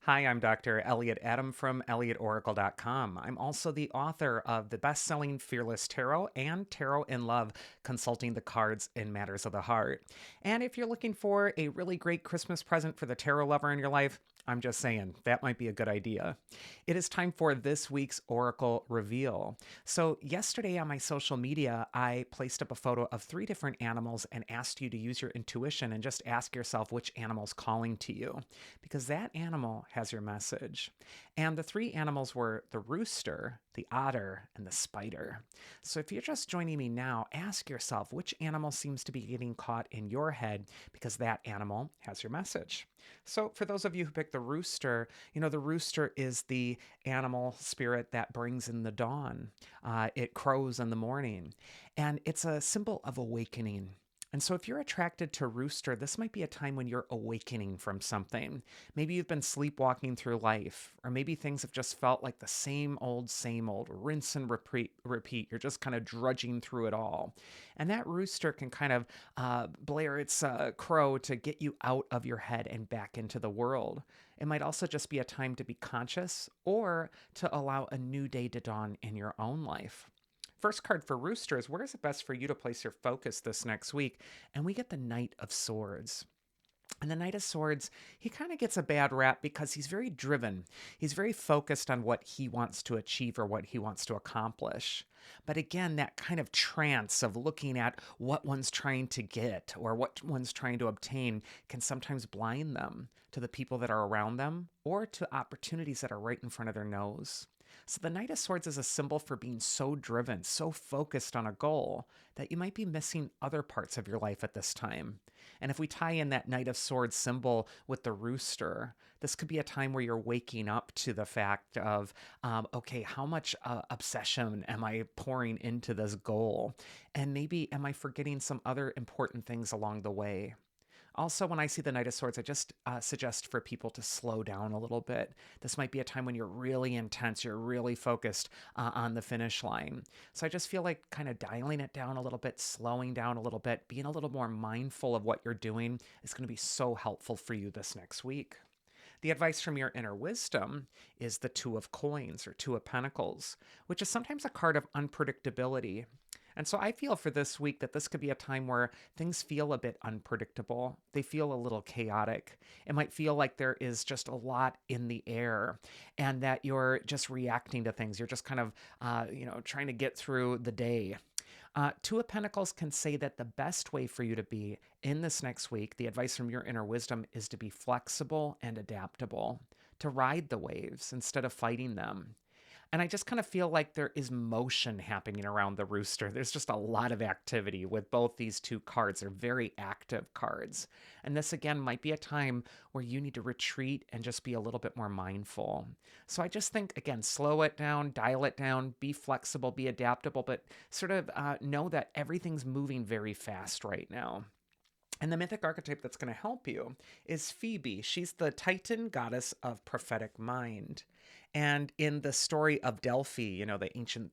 Hi, I'm Dr. Elliot Adam from ElliotOracle.com. I'm also the author of the best selling Fearless Tarot and Tarot in Love, consulting the cards in matters of the heart. And if you're looking for a really great Christmas present for the tarot lover in your life, I'm just saying that might be a good idea. It is time for this week's Oracle reveal. So, yesterday on my social media, I placed up a photo of three different animals and asked you to use your intuition and just ask yourself which animal's calling to you, because that animal has your message. And the three animals were the rooster, the otter, and the spider. So if you're just joining me now, ask yourself which animal seems to be getting caught in your head because that animal has your message. So for those of you who picked the rooster, the rooster is the animal spirit that brings in the dawn. It crows in the morning, and it's a symbol of awakening. And so, if you're attracted to Rooster, this might be a time when you're awakening from something. Maybe you've been sleepwalking through life, or maybe things have just felt like the same old, rinse and repeat. Repeat. You're just kind of drudging through it all. And that rooster can kind of blare its crow to get you out of your head and back into the world. It might also just be a time to be conscious or to allow a new day to dawn in your own life. First card for Rooster is where is it best for you to place your focus this next week? And we get the Knight of Swords. And the Knight of Swords, he kind of gets a bad rap because he's very driven. He's very focused on what he wants to achieve or what he wants to accomplish. But again, that kind of trance of looking at what one's trying to get or what one's trying to obtain can sometimes blind them to the people that are around them or to opportunities that are right in front of their nose. So the Knight of Swords is a symbol for being so driven, so focused on a goal that you might be missing other parts of your life at this time. And if we tie in that Knight of Swords symbol with the rooster, this could be a time where you're waking up to the fact of, okay, how much obsession am I pouring into this goal? And maybe am I forgetting some other important things along the way? Also, when I see the Knight of Swords, I just suggest for people to slow down a little bit. This might be a time when you're really intense, you're really focused on the finish line. So I just feel like kind of dialing it down a little bit, slowing down a little bit, being a little more mindful of what you're doing is going to be so helpful for you this next week. The advice from your inner wisdom is the Two of Coins or Two of Pentacles, which is sometimes a card of unpredictability. And so I feel for this week that this could be a time where things feel a bit unpredictable. They feel a little chaotic. It might feel like there is just a lot in the air and that you're just reacting to things. You're just kind of, trying to get through the day. Two of Pentacles can say that the best way for you to be in this next week, the advice from your inner wisdom is to be flexible and adaptable, to ride the waves instead of fighting them. And I just kind of feel like there is motion happening around the rooster. There's just a lot of activity with both these two cards. They're very active cards. And this, again, might be a time where you need to retreat and just be a little bit more mindful. So I just think, again, slow it down, dial it down, be flexible, be adaptable, but sort of know that everything's moving very fast right now. And the mythic archetype that's going to help you is Phoebe. She's the Titan goddess of prophetic mind. And in the story of Delphi, the ancient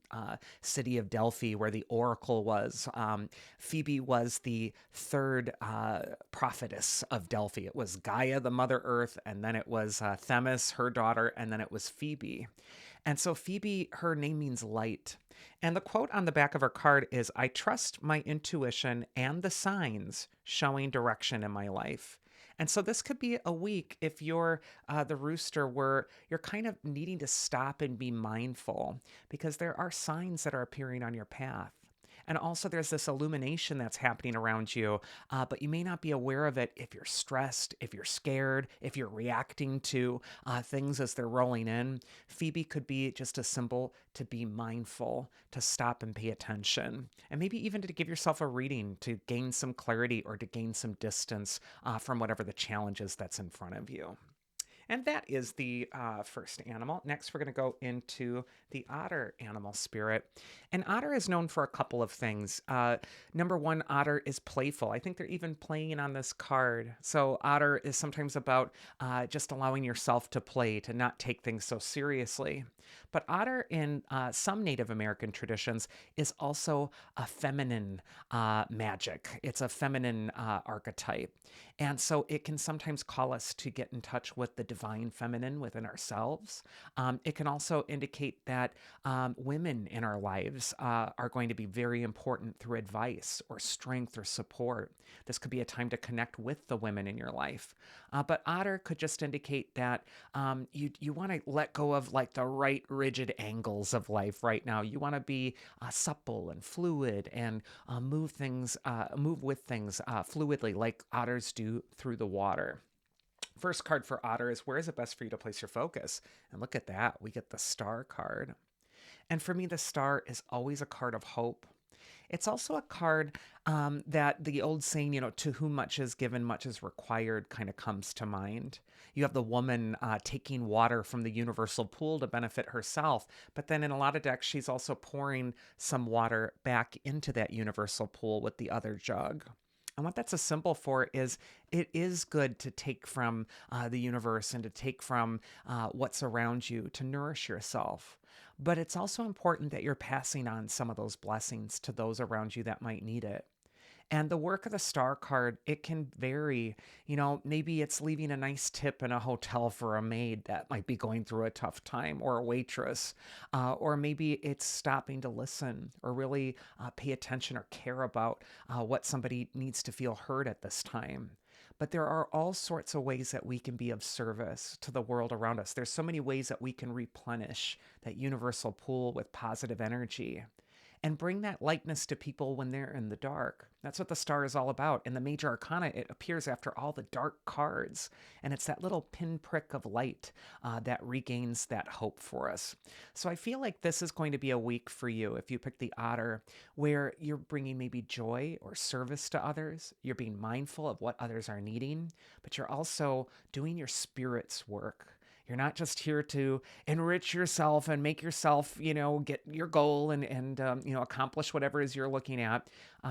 city of Delphi where the oracle was, Phoebe was the third prophetess of Delphi. It was Gaia, the Mother Earth, and then it was Themis, her daughter, and then it was Phoebe. And so Phoebe, her name means light. And the quote on the back of her card is, I trust my intuition and the signs showing direction in my life. And so this could be a week if you're the rooster where you're kind of needing to stop and be mindful because there are signs that are appearing on your path. And also, there's this illumination that's happening around you, but you may not be aware of it if you're stressed, if you're scared, if you're reacting to things as they're rolling in. Phoebe could be just a symbol to be mindful, to stop and pay attention, and maybe even to give yourself a reading to gain some clarity or to gain some distance from whatever the challenge is that's in front of you. And that is the first animal. Next, we're going to go into the otter animal spirit. And otter is known for a couple of things. Number one, otter is playful. I think they're even playing on this card. So otter is sometimes about just allowing yourself to play, to not take things so seriously. But otter in some Native American traditions is also a feminine magic. It's a feminine archetype. And so it can sometimes call us to get in touch with the divine feminine within ourselves. It can also indicate that women in our lives are going to be very important through advice or strength or support. This could be a time to connect with the women in your life. But Otter could just indicate that you want to let go of like the right rigid angles of life right now. You want to be supple and fluid and move with things fluidly, like otters do through the water. First card for Otter is where is it best for you to place your focus? And look at that, we get the Star card. And for me, the Star is always a card of hope. It's also a card that the old saying, to whom much is given, much is required, kind of comes to mind. You have the woman taking water from the universal pool to benefit herself, but then in a lot of decks, she's also pouring some water back into that universal pool with the other jug. And what that's a symbol for is it is good to take from the universe and to take from what's around you to nourish yourself. But it's also important that you're passing on some of those blessings to those around you that might need it. And the work of the Star card, it can vary. Maybe it's leaving a nice tip in a hotel for a maid that might be going through a tough time, or a waitress. Or maybe it's stopping to listen or really pay attention or care about what somebody needs to feel heard at this time. But there are all sorts of ways that we can be of service to the world around us. There's so many ways that we can replenish that universal pool with positive energy and bring that lightness to people when they're in the dark. That's what the Star is all about. In the Major Arcana, it appears after all the dark cards, and it's that little pinprick of light that regains that hope for us. So I feel like this is going to be a week for you if you pick the Otter, where you're bringing maybe joy or service to others. You're being mindful of what others are needing, but you're also doing your spirit's work. You're not just here to enrich yourself and make yourself, get your goal and accomplish whatever it is you're looking at.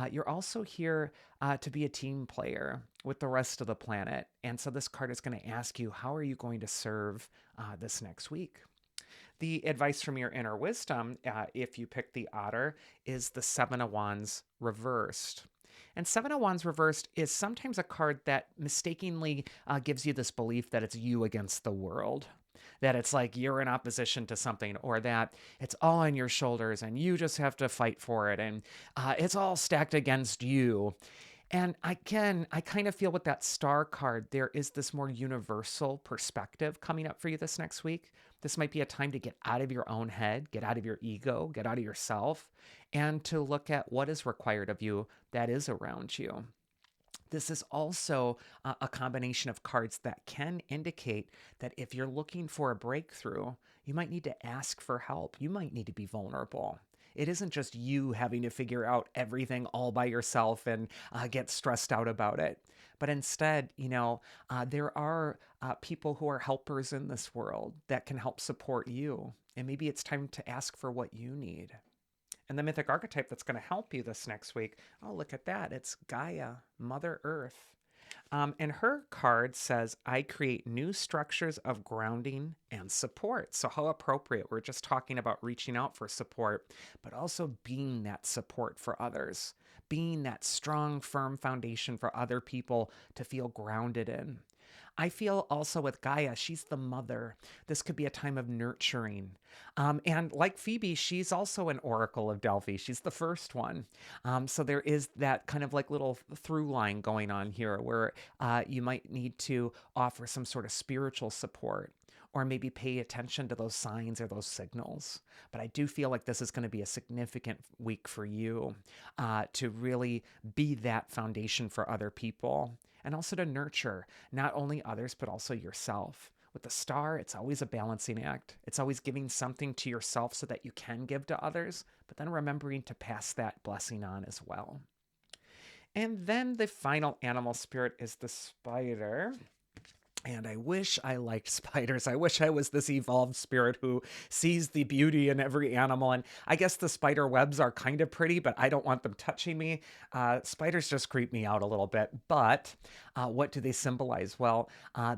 You're also here to be a team player with the rest of the planet. And so this card is going to ask you, how are you going to serve this next week? The advice from your inner wisdom, if you pick the Otter, is the Seven of Wands reversed. And Seven of Wands reversed is sometimes a card that mistakenly gives you this belief that it's you against the world, that it's like you're in opposition to something, or that it's all on your shoulders and you just have to fight for it, and it's all stacked against you. And again, I kind of feel with that Star card, there is this more universal perspective coming up for you this next week. This might be a time to get out of your own head, get out of your ego, get out of yourself, and to look at what is required of you that is around you. This is also a combination of cards that can indicate that if you're looking for a breakthrough, you might need to ask for help. You might need to be vulnerable. It isn't just you having to figure out everything all by yourself and get stressed out about it. But instead, there are people who are helpers in this world that can help support you. And maybe it's time to ask for what you need. And the mythic archetype that's going to help you this next week, oh, look at that. It's Gaia, Mother Earth. And her card says, I create new structures of grounding and support. So, how appropriate. We're just talking about reaching out for support, but also being that support for others, being that strong, firm foundation for other people to feel grounded in. I feel also with Gaia, she's the mother. This could be a time of nurturing. And like Phoebe, she's also an oracle of Delphi. She's the first one. So there is that kind of like little through line going on here where you might need to offer some sort of spiritual support, or maybe pay attention to those signs or those signals. But I do feel like this is going to be a significant week for you to really be that foundation for other people, and also to nurture not only others, but also yourself. With the Star, it's always a balancing act. It's always giving something to yourself so that you can give to others, but then remembering to pass that blessing on as well. And then the final animal spirit is the spider. And I wish I liked spiders. I wish I was this evolved spirit who sees the beauty in every animal. And I guess the spider webs are kind of pretty, but I don't want them touching me. Spiders just creep me out a little bit. But what do they symbolize? Well,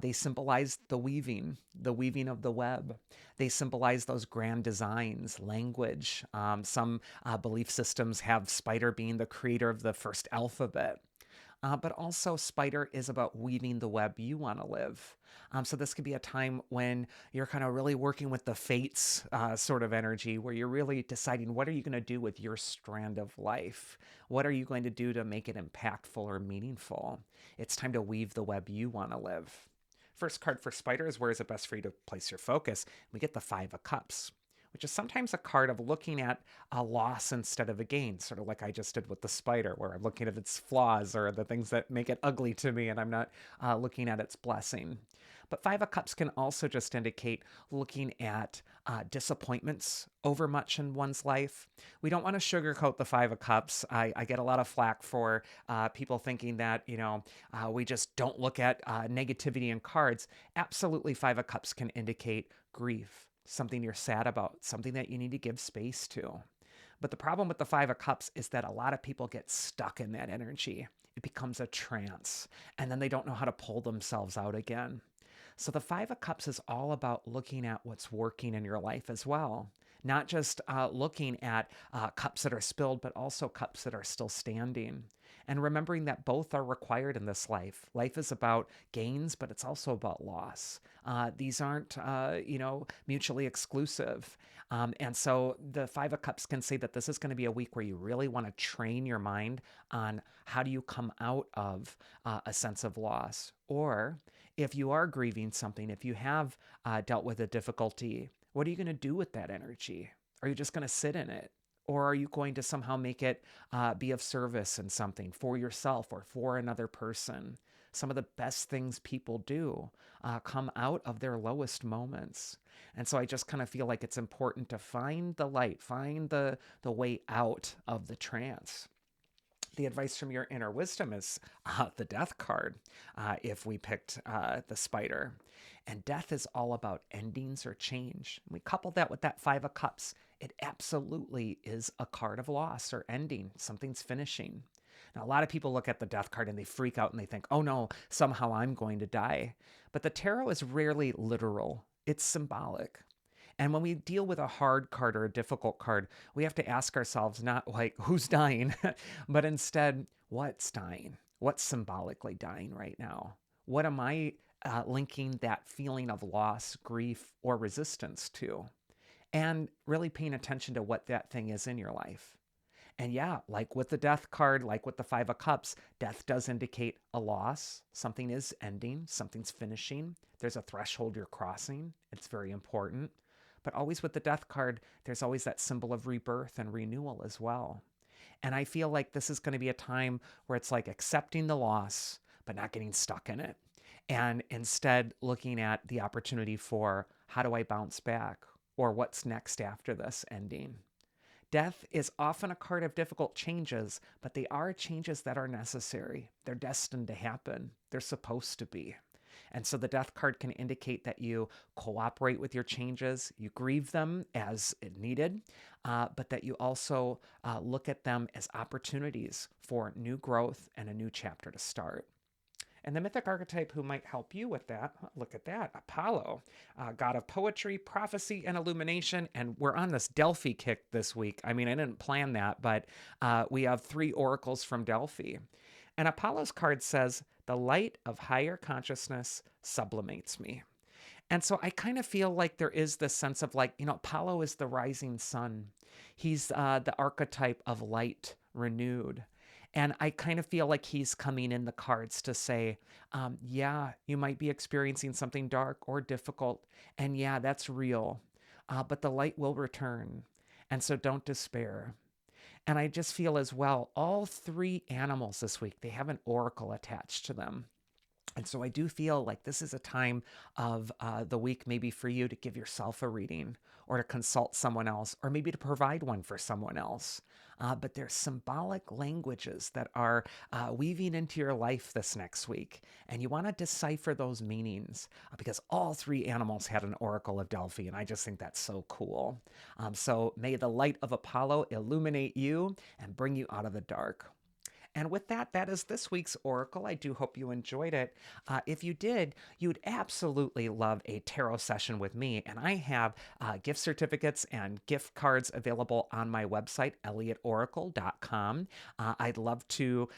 they symbolize the weaving of the web. They symbolize those grand designs, language. Some belief systems have spider being the creator of the first alphabet. but also spider is about weaving the web you want to live. So this could be a time when you're kind of really working with the fates sort of energy, where you're really deciding what are you going to do with your strand of life? What are you going to do to make it impactful or meaningful? It's time to weave the web you want to live. First card for spider is where is it best for you to place your focus? We get the Five of Cups, which is sometimes a card of looking at a loss instead of a gain, sort of like I just did with the spider, where I'm looking at its flaws or the things that make it ugly to me, and I'm not looking at its blessing. But Five of Cups can also just indicate looking at disappointments over much in one's life. We don't want to sugarcoat the Five of Cups. I get a lot of flack for people thinking that, we just don't look at negativity in cards. Absolutely, Five of Cups can indicate grief, something you're sad about, something that you need to give space to. But the problem with the Five of Cups is that a lot of people get stuck in that energy. It becomes a trance, and then they don't know how to pull themselves out again. So the Five of Cups is all about looking at what's working in your life as well. Not just looking at cups that are spilled, but also cups that are still standing. And remembering that both are required in this life. Life is about gains, but it's also about loss. These aren't, mutually exclusive. And so the Five of Cups can say that this is going to be a week where you really want to train your mind on how do you come out of a sense of loss. Or if you are grieving something, if you have dealt with a difficulty, what are you going to do with that energy? Are you just going to sit in it? Or are you going to somehow make it be of service in something for yourself or for another person? Some of the best things people do come out of their lowest moments. And so I just kind of feel like it's important to find the light, find the way out of the trance. The advice from your inner wisdom is the death card, if we picked the spider. And death is all about endings or change. We couple that with that Five of Cups. It absolutely is a card of loss or ending. Something's finishing. Now, a lot of people look at the death card and they freak out and they think, oh no, somehow I'm going to die. But the tarot is rarely literal, it's symbolic. And when we deal with a hard card or a difficult card, we have to ask ourselves not like who's dying, but instead, what's dying? What's symbolically dying right now? What am I linking that feeling of loss, grief, or resistance to? And really paying attention to what that thing is in your life. And yeah, like with the death card, like with the Five of Cups, death does indicate a loss. Something is ending, something's finishing. There's a threshold you're crossing. It's very important. But always with the death card, there's always that symbol of rebirth and renewal as well. And I feel like this is going to be a time where it's like accepting the loss, but not getting stuck in it. And instead looking at the opportunity for how do I bounce back? Or what's next after this ending? Death is often a card of difficult changes, but they are changes that are necessary. They're destined to happen. They're supposed to be. And so the death card can indicate that you cooperate with your changes, you grieve them as needed, but that you also look at them as opportunities for new growth and a new chapter to start. And the mythic archetype who might help you with that, look at that, Apollo, god of poetry, prophecy, and illumination. And we're on this Delphi kick this week. I mean, I didn't plan that, but we have 3 oracles from Delphi. And Apollo's card says, the light of higher consciousness sublimates me. And so I kind of feel like there is this sense of like, Apollo is the rising sun. He's the archetype of light renewed. And I kind of feel like he's coming in the cards to say, yeah, you might be experiencing something dark or difficult. And yeah, that's real. But the light will return. And so don't despair. And I just feel as well, all 3 animals this week, they have an oracle attached to them. And so I do feel like this is a time of the week maybe for you to give yourself a reading or to consult someone else or maybe to provide one for someone else. But there's symbolic languages that are weaving into your life this next week. And you want to decipher those meanings because all 3 animals had an oracle of Delphi. And I just think that's so cool. So may the light of Apollo illuminate you and bring you out of the dark. And with that, that is this week's Oracle. I do hope you enjoyed it. If you did, you'd absolutely love a tarot session with me. And I have gift certificates and gift cards available on my website, elliotoracle.com. I'd love to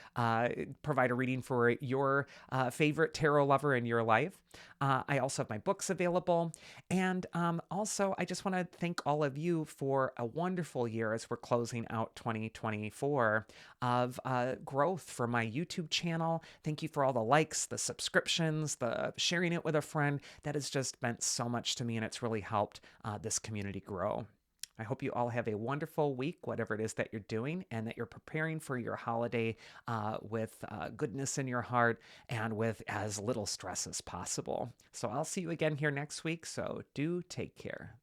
provide a reading for your favorite tarot lover in your life. I also have my books available. And also, I just want to thank all of you for a wonderful year as we're closing out 2024 of growth for my YouTube channel. Thank you for all the likes, the subscriptions, the sharing it with a friend. That has just meant so much to me, and it's really helped this community grow. I hope you all have a wonderful week, whatever it is that you're doing, and that you're preparing for your holiday with goodness in your heart and with as little stress as possible. So I'll see you again here next week. So do take care.